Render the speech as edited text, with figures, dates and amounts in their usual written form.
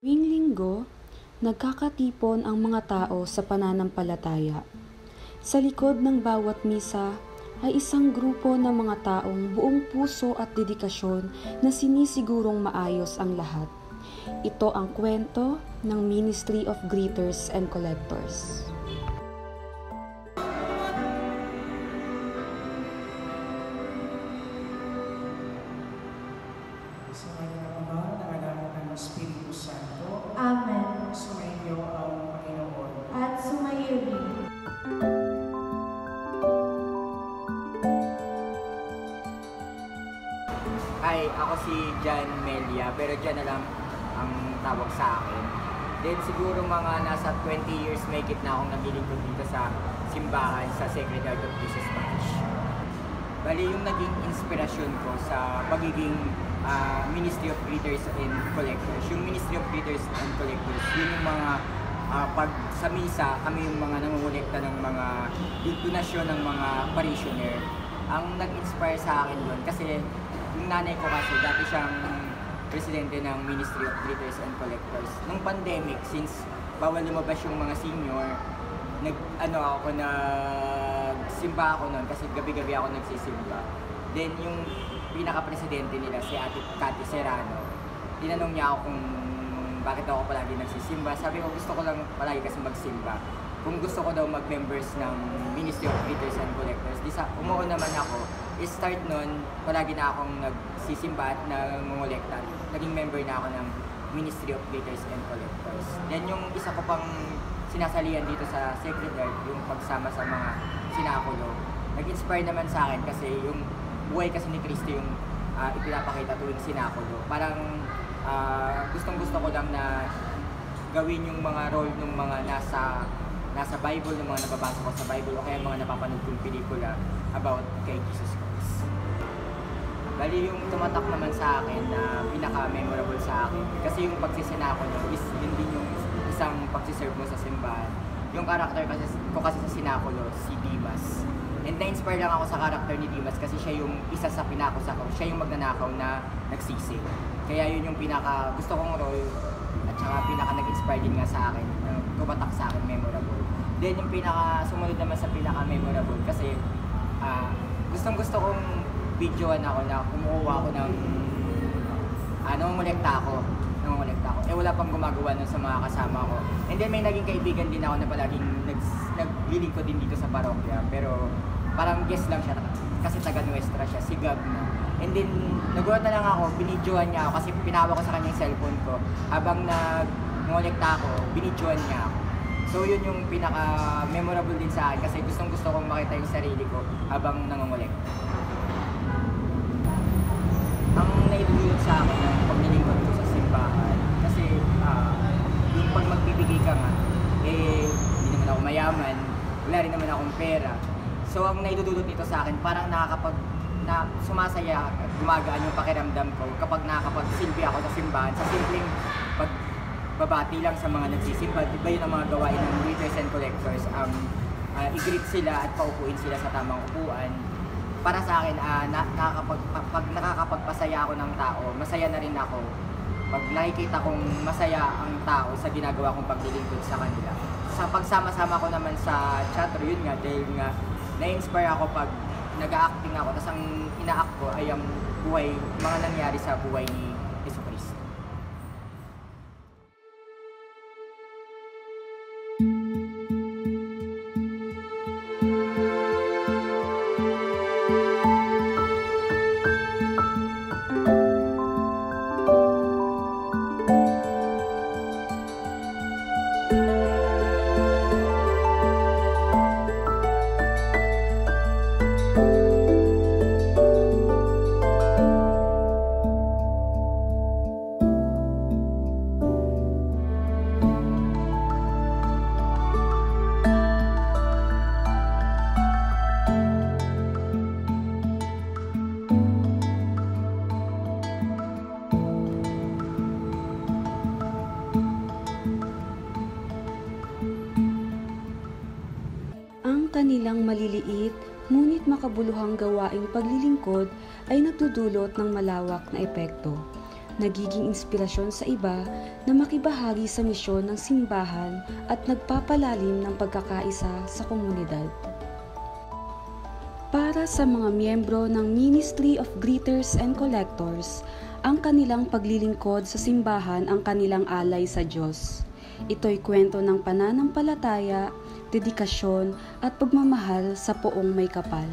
Tuwing linggo, nagkakatipon ang mga tao sa pananampalataya. Sa likod ng bawat misa ay isang grupo ng mga taong buong puso at dedikasyon na sinisigurong maayos ang lahat. Ito ang kwento ng Ministry of Greeters and Collectors. Espiritu Santo. Amen. Sumainyo ang Panginoon. At sumaiyo rin. Hi, ako si John Melia, pero John na lang ang tawag sa akin. Then siguro mga nasa 20 years may na akong naglilingkod dito sa simbahan sa Sacred Heart of Jesus Parish. Bali yung naging inspirasyon ko sa pagiging Ministry of Greeters and Collectors. Yung Ministry of Greeters and Collectors, yun yung mga pag sa misa, kami yung mga nangungulekta ng mga donasyon ng mga parishioner. Ang nag-inspire sa akin doon kasi yung nanay ko kasi dati siyang presidente ng Ministry of Greeters and Collectors. Nung pandemic, since bawal lumabas yung mga senior, nagsimba ako noon kasi gabi-gabi ako nagsisimba. Then yung pinaka-presidente nila, si Ate Cathy Serrano, tinanong niya ako kung bakit ako palagi nagsisimba. Sabi ko, gusto ko lang palagi kasi magsimba. Kung gusto ko daw mag-members ng Ministry of Greeters and Collectors, umuo naman ako. Start nun, palagi na akong nagsisimba at nangungulekta. Naging member na ako ng Ministry of Greeters and Collectors. Then yung isa ko pang sinasalihan dito sa Sacred Heart, yung pagsama sa mga sinakulo, nag-inspire naman sa akin kasi yung buhay kasi ni Cristo yung ipinapakita tuwing sinakulo. Parang gustong-gusto ko lang na gawin yung mga role ng mga nasa Bible, ng mga nababasa ko sa Bible o kaya mga napapanood kong pelikula about kay Jesus Christ. Bali yung tumatak naman sa akin na pinaka-memorable sa akin kasi yung pagsisinako is yun din yung isang pagsiserve mo sa simbahan. Yung karakter kasi sa sinakulo, si Dimas. And na-inspire lang ako sa karakter ni Dimas kasi siya yung isa sa pinakusa ko. Siya yung magnanakaw na nagsisi. Kaya yun yung pinaka gusto kong role at saka pinaka nag-inspire din nga sa akin. Tumatak sa akin, memorable. Then yung pinaka sumunod naman sa pinaka memorable kasi gustong-gusto kong videoan ako na kumukuha ako ng nangungulekta ako. Wala pang gumagawa nun sa mga kasama ko. And then may naging kaibigan din ako na palaging naglilingkod din dito sa parokya. Pero parang guest lang siya kasi taga Nuestra siya, si Gab. And then nagulat na lang ako, binidyoan niya ako kasi pinawa ko sa kanya yung cellphone ko. Habang nangungulekta ako, binidyoan niya ako. So yun yung pinaka-memorable din sa akin kasi gustong-gusto kong makita yung sarili ko habang nangungulekta. Ang naidulot sa akin ng paglilingkod ko sa simbahan kasi yung pag magbibigay ka nga, hindi naman ako mayaman, wala rin naman akong pera. So ang naidudulot nito sa akin, parang sumasaya at gumagaan yung pakiramdam ko kapag nakakapagsilbi ako sa simbahan sa simpleng pagbabati lang sa mga nagsisimba. Diba yun ang mga gawain ng Greeters and Collectors, i-greet sila at paupuin sila sa tamang upuan. Para sa akin, pag nakakapagpasaya ako ng tao, masaya na rin ako. Pag nakikita kong masaya ang tao sa ginagawa kong paglilingkod sa kanila. Sa pagsama-sama ko naman sa chatter, yun nga, dahil nga na-inspire ako pag nag-acting ako, tapos ang ina-act ko ay ang buhay, mga nangyari sa buhay ni Jesu Cristo. Kanilang maliliit ngunit makabuluhang gawaing paglilingkod ay nagdudulot ng malawak na epekto. nagiging inspirasyon sa iba na makibahagi sa misyon ng simbahan at nagpapalalim ng pagkakaisa sa komunidad. Para sa mga miyembro ng Ministry of Greeters and Collectors, ang kanilang paglilingkod sa simbahan ang kanilang alay sa Diyos. Ito'y kwento ng pananampalataya, dedikasyon at pagmamahal sa poong may kapal.